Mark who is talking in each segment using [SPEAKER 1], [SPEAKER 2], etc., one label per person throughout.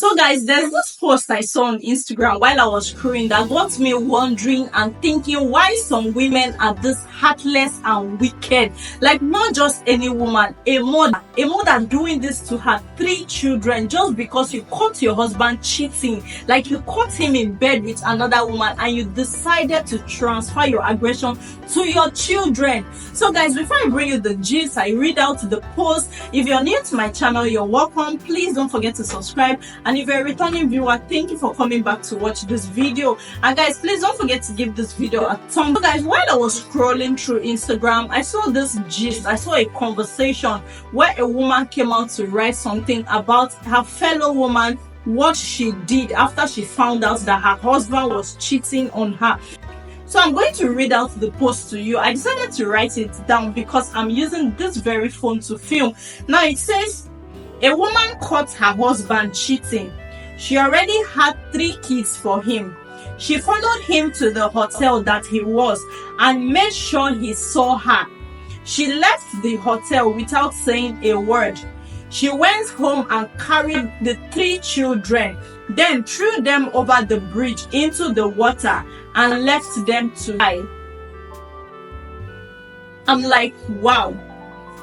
[SPEAKER 1] So guys, there's this post I saw on Instagram while I was scrolling that got me wondering and thinking why some women are this heartless and wicked. Like, not just any woman, a mother doing this to her 3 children just because you caught your husband cheating. Like, you caught him in bed with another woman and you decided to transfer your aggression to your children. So guys, before I bring you the gist, I read out the post. If you're new to my channel, you're welcome. Please don't forget to subscribe. And if you're a returning viewer, thank you for coming back to watch this video. And guys, please don't forget to give this video a thumbs up. So guys, while I was scrolling through Instagram, I saw this gist. I saw a conversation where a woman came out to write something about her fellow woman, what she did after she found out that her husband was cheating on her. So I'm going to read out the post to you. I decided to write it down because I'm using this very phone to film. Now it says, a woman caught her husband cheating. She already had 3 kids for him. She followed him to the hotel that he was and made sure he saw her. She left the hotel without saying a word. She went home and carried the 3 children, then threw them over the bridge into the water and left them to die. I'm like, wow.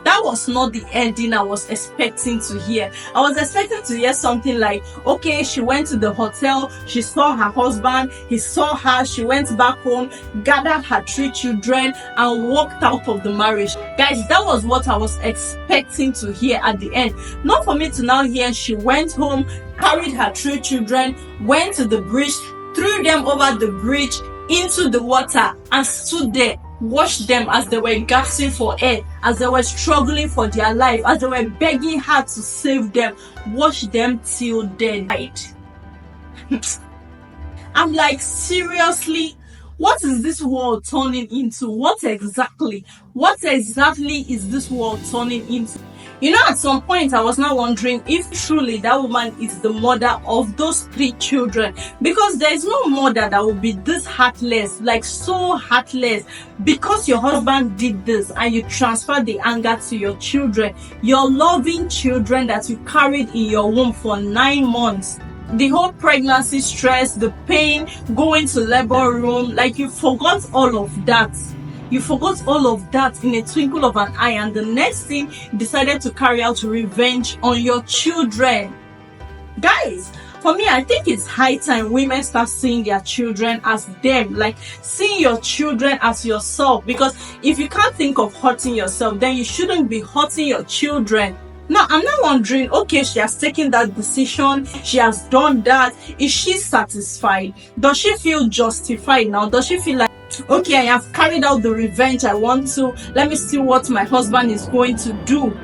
[SPEAKER 1] That was not the ending I was expecting to hear. I was expecting to hear something like, okay, she went to the hotel, she saw her husband, he saw her, she went back home, gathered her 3 children, and walked out of the marriage. Guys, that was what I was expecting to hear at the end. Not for me to now hear she went home, carried her 3 children, went to the bridge, threw them over the bridge into the water, and stood there, watched them as they were gasping for air, as they were struggling for their life, as they were begging her to save them, watched them till they died. I'm like, seriously? What is this world turning into? What exactly is this world turning into? You know, at some point I was now wondering if truly that woman is the mother of those 3 children, because there is no mother that would be this heartless, like so heartless, because your husband did this and you transfer the anger to your children, your loving children that you carried in your womb for 9 months. The whole pregnancy stress, the pain, going to labor room, like you forgot all of that. You forgot all of that in a twinkle of an eye, and the next thing you decided to carry out revenge on your children. Guys, for me, I think it's high time women start seeing their children as them, like seeing your children as yourself. Because if you can't think of hurting yourself, then you shouldn't be hurting your children. Now, I'm not wondering, okay, she has taken that decision, she has done that. Is she satisfied? Does she feel justified now? Does she feel like, okay, I have carried out the revenge I want to, let me see what my husband is going to do?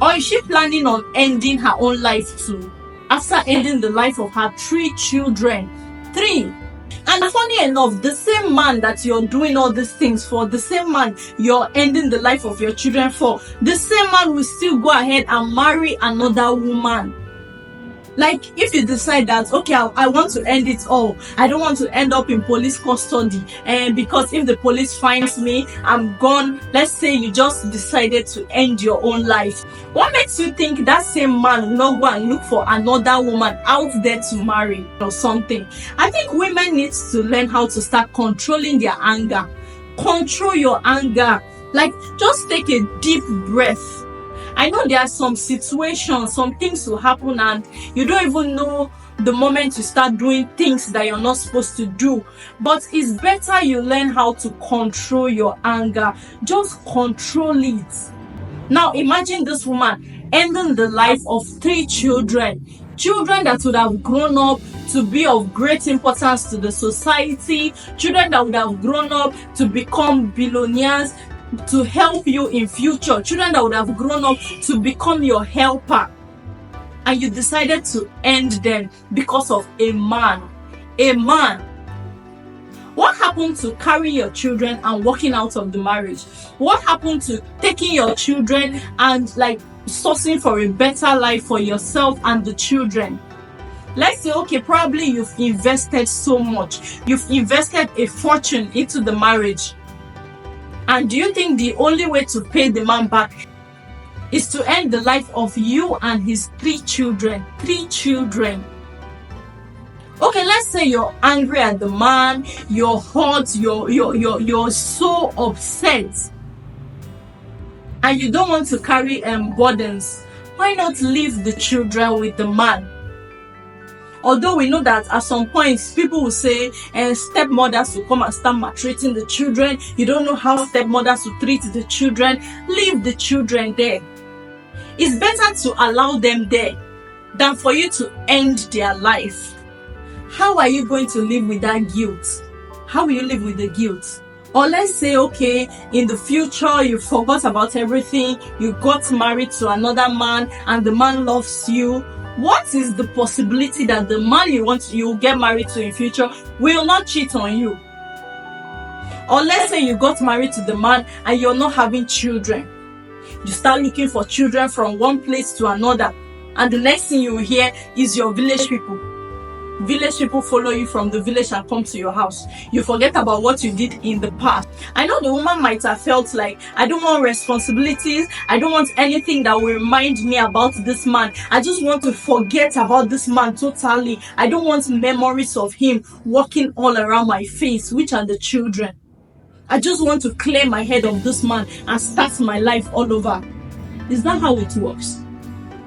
[SPEAKER 1] Or is she planning on ending her own life too, after ending the life of her 3 children? 3. And funny enough, the same man that you're doing all these things for, the same man you're ending the life of your children for, the same man will still go ahead and marry another woman. Like, if you decide that, okay, I want to end it all, I don't want to end up in police custody, and because if the police finds me, I'm gone. Let's say you just decided to end your own life. What makes you think that same man will not go and look for another woman out there to marry or something? I think women need to learn how to start controlling their anger. Control your anger. Like, just take a deep breath. I know there are some situations, some things will happen and you don't even know the moment you start doing things that you're not supposed to do. But it's better you learn how to control your anger. Just control it. Now imagine this woman ending the life of 3 children. Children that would have grown up to be of great importance to the society. Children that would have grown up to become billionaires, to help you in future. Children that would have grown up to become your helper, and you decided to end them because of a man. What happened to carrying your children and walking out of the marriage? What happened to taking your children and like sourcing for a better life for yourself and the children? Let's say, okay, probably you've invested so much, you've invested a fortune into the marriage. And do you think the only way to pay the man back is to end the life of you and his 3 children. 3 children. Okay, let's say you're angry at the man, you're hurt, you're so upset, and you don't want to carry burdens. Why not leave the children with the man? Although we know that at some points people will say stepmothers will come and start maltreating the children. You don't know how stepmothers will treat the children. Leave the children there. It's better to allow them there than for you to end their life. How are you going to live with that guilt? How will you live with the guilt? Or let's say, okay, in the future, you forgot about everything, you got married to another man, and the man loves you. What is the possibility that the man you get married to in future will not cheat on you? Or let's say you got married to the man and you're not having children. You start looking for children from one place to another, and the next thing you will hear is your village people. Village people follow you from the village and come to your house. You forget about what you did in the past. I know the woman might have felt like, I don't want responsibilities. I don't want anything that will remind me about this man. I just want to forget about this man totally. I don't want memories of him walking all around my face, which are the children. I just want to clear my head of this man and start my life all over. Is that how it works?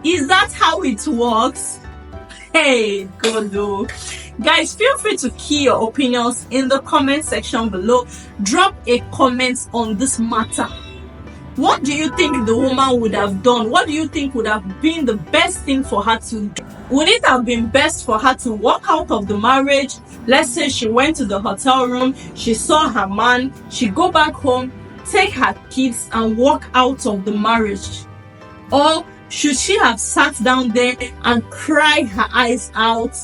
[SPEAKER 1] Is that how it works? Hey, God, no. Guys, feel free to key your opinions in the comment section below. Drop a comment on this matter. What do you think the woman would have done? What do you think would have been the best thing for her to do? Would it have been best for her to walk out of the marriage? Let's say she went to the hotel room, she saw her man, she go back home, take her kids and walk out of the marriage. Or should she have sat down there and cried her eyes out,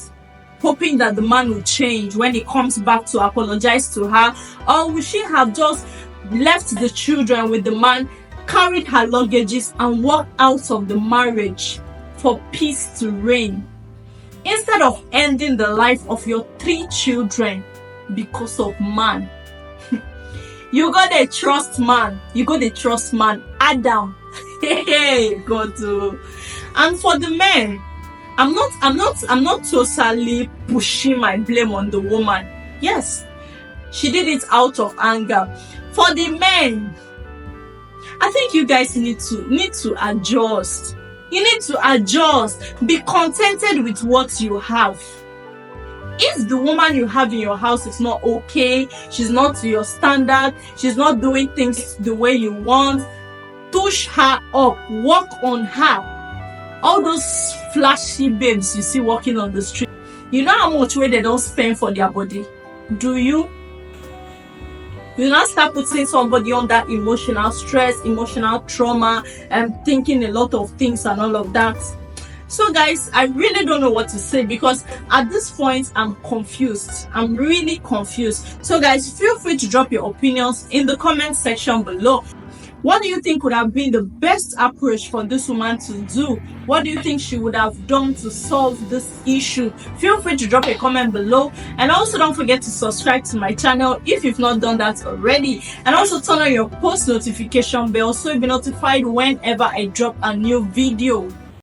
[SPEAKER 1] hoping that the man will change when he comes back to apologize to her? Or would she have just left the children with the man, carried her luggages and walked out of the marriage for peace to reign, instead of ending the life of your 3 children because of man? You got a trust man. You got a trust man, Adam. Hey, God. And for the men, I'm not totally pushing my blame on the woman. Yes, she did it out of anger. For the men, I think you guys need to adjust. You need to adjust. Be contented with what you have. If the woman you have in your house is not okay, she's not to your standard, she's not doing things the way you want, push her up, work on her. All those flashy babes you see walking on the street, you know how much weight they don't spend for their body? Do you? You not start putting somebody under emotional stress, emotional trauma, and thinking a lot of things and all of that. So guys, I really don't know what to say, because at this point I'm confused. I'm really confused. So guys, feel free to drop your opinions in the comment section below. What do you think would have been the best approach for this woman to do? What do you think she would have done to solve this issue? Feel free to drop a comment below, and also don't forget to subscribe to my channel if you've not done that already, and also turn on your post notification bell so you'll be notified whenever I drop a new video.